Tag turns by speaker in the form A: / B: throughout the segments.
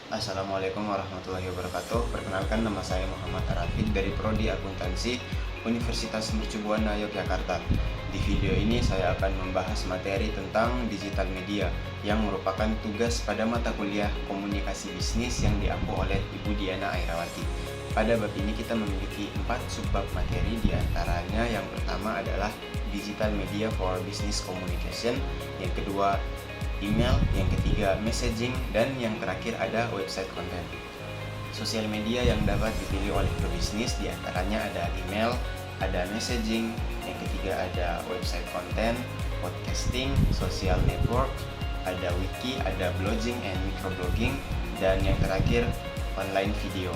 A: Assalamualaikum warahmatullahi wabarakatuh. Perkenalkan, nama saya Muhammad Arafid dari Prodi Akuntansi Universitas Mercu Buana Yogyakarta. Di video ini saya akan membahas materi tentang digital media yang merupakan tugas pada mata kuliah komunikasi bisnis yang diampu oleh Ibu Diana Airawati. Pada bab ini kita memiliki 4 subbab materi, diantaranya yang pertama adalah digital media for business communication, yang kedua email, yang ketiga messaging, dan yang terakhir ada website content. Sosial media yang dapat dipilih oleh pebisnis diantaranya ada email, ada messaging, yang ketiga ada website content, podcasting, social network, ada wiki, ada blogging and microblogging, dan yang terakhir online video.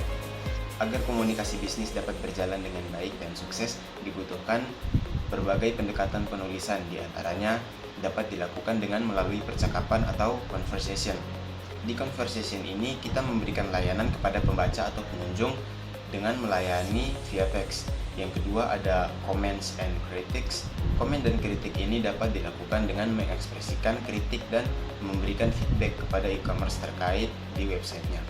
A: Agar komunikasi bisnis dapat berjalan dengan baik dan sukses, dibutuhkan berbagai pendekatan penulisan, diantaranya dapat dilakukan dengan melalui percakapan atau conversation. Di conversation ini kita memberikan layanan kepada pembaca atau pengunjung dengan melayani via teks. Yang kedua ada comments and critics. Komen dan kritik ini dapat dilakukan dengan mengekspresikan kritik dan memberikan feedback kepada e-commerce terkait di websitenya.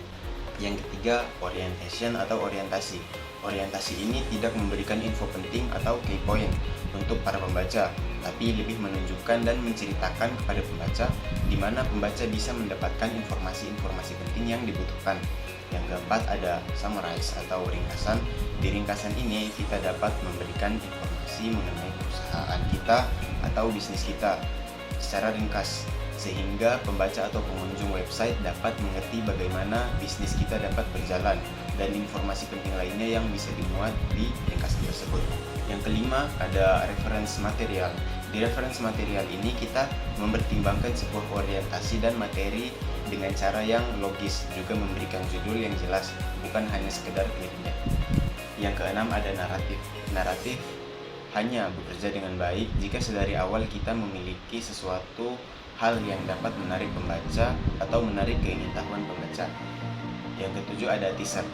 A: Yang ketiga, orientation atau orientasi. Orientasi ini tidak memberikan info penting atau key point untuk para pembaca, tapi lebih menunjukkan dan menceritakan kepada pembaca di mana pembaca bisa mendapatkan informasi-informasi penting yang dibutuhkan. Yang keempat ada summarize atau ringkasan. Di ringkasan ini kita dapat memberikan informasi mengenai perusahaan kita atau bisnis kita secara ringkas, sehingga pembaca atau pengunjung website dapat mengerti bagaimana bisnis kita dapat berjalan dan informasi penting lainnya yang bisa dimuat di ringkasan tersebut. Yang kelima ada reference material. Di reference material ini kita mempertimbangkan sebuah orientasi dan materi dengan cara yang logis, juga memberikan judul yang jelas, bukan hanya sekedar clickbait. Yang keenam ada naratif. Naratif hanya bekerja dengan baik jika sedari awal kita memiliki sesuatu hal yang dapat menarik pembaca atau menarik keingin-tahuan pembaca. Yang ketujuh ada teaser.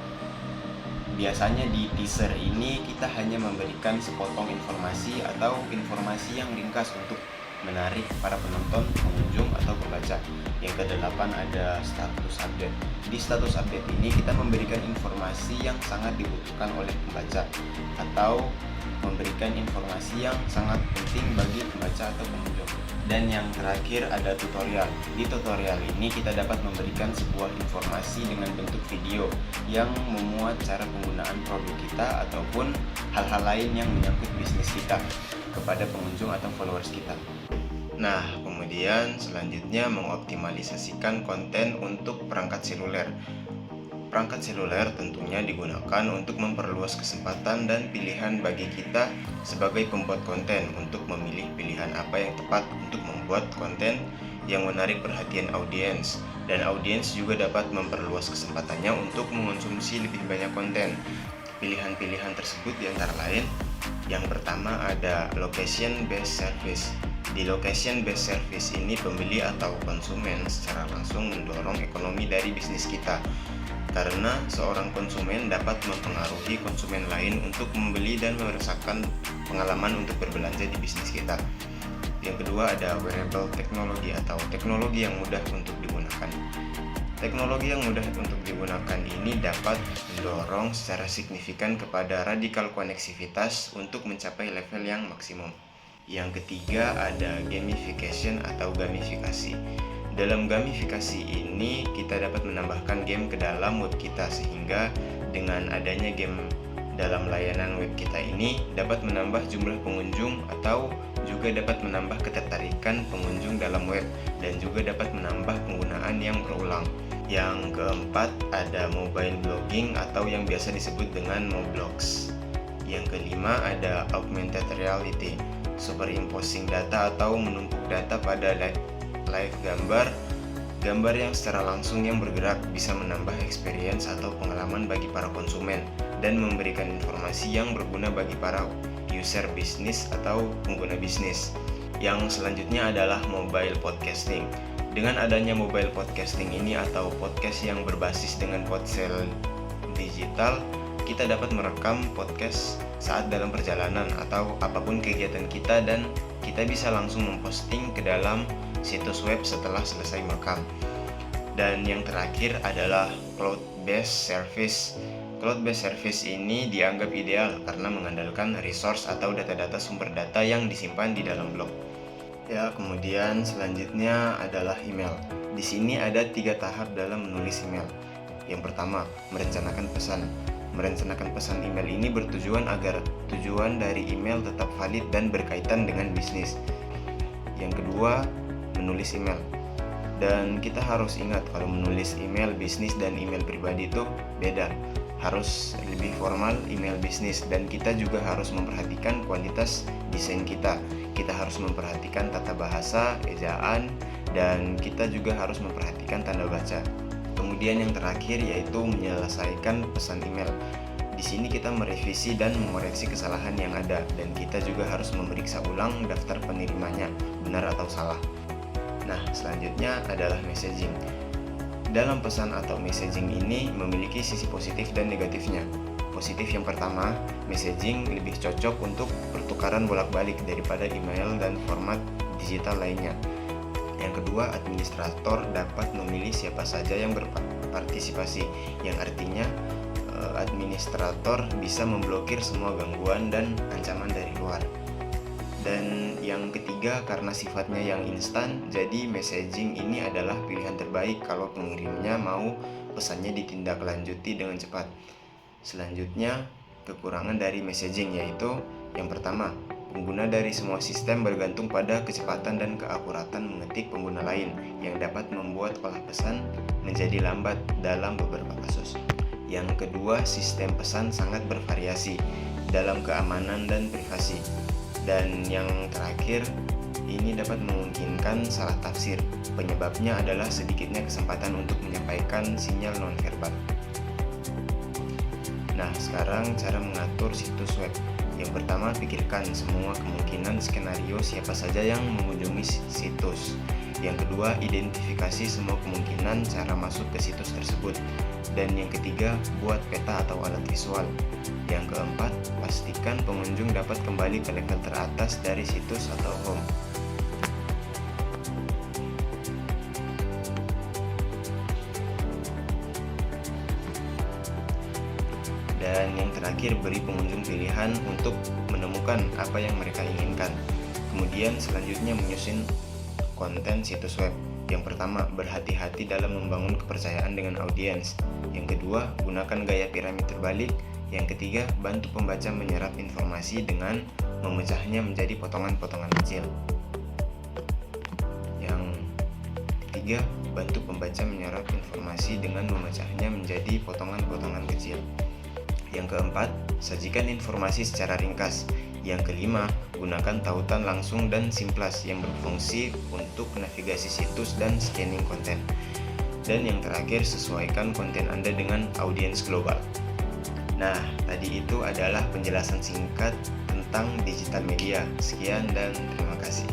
A: Biasanya di teaser ini kita hanya memberikan sepotong informasi atau informasi yang ringkas untuk menarik para penonton, pengunjung, atau pembaca. Yang kedelapan ada status update. Di status update ini kita memberikan informasi yang sangat dibutuhkan oleh pembaca atau memberikan informasi yang sangat penting bagi pembaca atau pengunjung. Dan yang terakhir ada tutorial. Di tutorial ini kita dapat memberikan sebuah informasi dengan bentuk video yang memuat cara penggunaan produk kita ataupun hal-hal lain yang menyangkut bisnis kita kepada pengunjung atau followers kita. Nah, kemudian selanjutnya mengoptimalisasikan konten untuk perangkat seluler. Perangkat seluler tentunya digunakan untuk memperluas kesempatan dan pilihan bagi kita sebagai pembuat konten untuk memilih pilihan apa yang tepat untuk membuat konten yang menarik perhatian audiens, dan audiens juga dapat memperluas kesempatannya untuk mengonsumsi lebih banyak konten. Pilihan-pilihan tersebut diantara lain, yang pertama ada location based service. Di location based service ini pembeli atau konsumen secara langsung mendorong ekonomi dari bisnis kita, karena seorang konsumen dapat mempengaruhi konsumen lain untuk membeli dan merasakan pengalaman untuk berbelanja di bisnis kita. Yang kedua ada wearable teknologi atau teknologi yang mudah untuk digunakan. Teknologi yang mudah untuk digunakan ini dapat mendorong secara signifikan kepada radikal koneksivitas untuk mencapai level yang maksimum. Yang ketiga ada gamification atau gamifikasi. Dalam gamifikasi ini kita dapat menambahkan game ke dalam web kita, sehingga dengan adanya game dalam layanan web kita ini dapat menambah jumlah pengunjung atau juga dapat menambah ketertarikan pengunjung dalam web dan juga dapat menambah penggunaan yang berulang. Yang keempat ada mobile blogging atau yang biasa disebut dengan moblogs. Yang kelima ada augmented reality, superimposing data atau menumpuk data pada live gambar yang secara langsung yang bergerak bisa menambah experience atau pengalaman bagi para konsumen dan memberikan informasi yang berguna bagi para user bisnis atau pengguna bisnis. Yang selanjutnya adalah mobile podcasting. Dengan adanya mobile podcasting ini atau podcast yang berbasis dengan ponsel digital, kita dapat merekam podcast saat dalam perjalanan atau apapun kegiatan kita, dan kita bisa langsung memposting ke dalam situs web setelah selesai merekam. Dan yang terakhir adalah cloud-based service. Cloud-based service ini dianggap ideal karena mengandalkan resource atau data-data sumber data yang disimpan di dalam blog. Ya, kemudian selanjutnya adalah email. Di sini ada 3 tahap dalam menulis email. Yang pertama, merencanakan pesan. Merencanakan pesan email ini bertujuan agar tujuan dari email tetap valid dan berkaitan dengan bisnis. Yang kedua, menulis email. Dan kita harus ingat kalau menulis email bisnis dan email pribadi itu beda. Harus lebih formal email bisnis, dan kita juga harus memperhatikan kualitas desain kita. Kita harus memperhatikan tata bahasa, ejaan, dan kita juga harus memperhatikan tanda baca. Kemudian yang terakhir yaitu menyelesaikan pesan email. Di sini kita merevisi dan mengoreksi kesalahan yang ada, dan kita juga harus memeriksa ulang daftar penerimanya, benar atau salah. Nah, selanjutnya adalah messaging. Dalam pesan atau messaging ini memiliki sisi positif dan negatifnya. Positif yang pertama, messaging lebih cocok untuk pertukaran bolak-balik daripada email dan format digital lainnya. Yang kedua, administrator dapat memilih siapa saja yang berpartisipasi, yang artinya administrator bisa memblokir semua gangguan dan ancaman dari luar. Dan yang ketiga, karena sifatnya yang instan, jadi messaging ini adalah pilihan terbaik kalau pengirimnya mau pesannya ditindaklanjuti dengan cepat. Selanjutnya, kekurangan dari messaging yaitu yang pertama, pengguna dari semua sistem bergantung pada kecepatan dan keakuratan mengetik pengguna lain yang dapat membuat olah pesan menjadi lambat dalam beberapa kasus. Yang kedua, sistem pesan sangat bervariasi dalam keamanan dan privasi. Dan yang terakhir, ini dapat memungkinkan salah tafsir. Penyebabnya adalah sedikitnya kesempatan untuk menyampaikan sinyal nonverbal. Nah, sekarang cara mengatur situs web. Yang pertama, pikirkan semua kemungkinan skenario siapa saja yang mengunjungi situs. Yang kedua, identifikasi semua kemungkinan cara masuk ke situs tersebut. Dan yang ketiga, buat peta atau alat visual. Yang keempat, pastikan pengunjung dapat kembali ke level teratas dari situs atau home. Dan yang terakhir, beri pengunjung pilihan untuk menemukan apa yang mereka inginkan. Kemudian selanjutnya menyusun konten situs web. Yang pertama, berhati-hati dalam membangun kepercayaan dengan audiens. Yang kedua, gunakan gaya piramid terbalik. Yang ketiga, bantu pembaca menyerap informasi dengan memecahnya menjadi potongan-potongan kecil. Yang ketiga, bantu pembaca menyerap informasi dengan memecahnya menjadi potongan-potongan kecil. Yang keempat, sajikan informasi secara ringkas. Yang kelima, gunakan tautan langsung dan simplas yang berfungsi untuk navigasi situs dan scanning konten. Dan yang terakhir, sesuaikan konten Anda dengan audiens global. Nah, tadi itu adalah penjelasan singkat tentang digital media. Sekian dan terima kasih.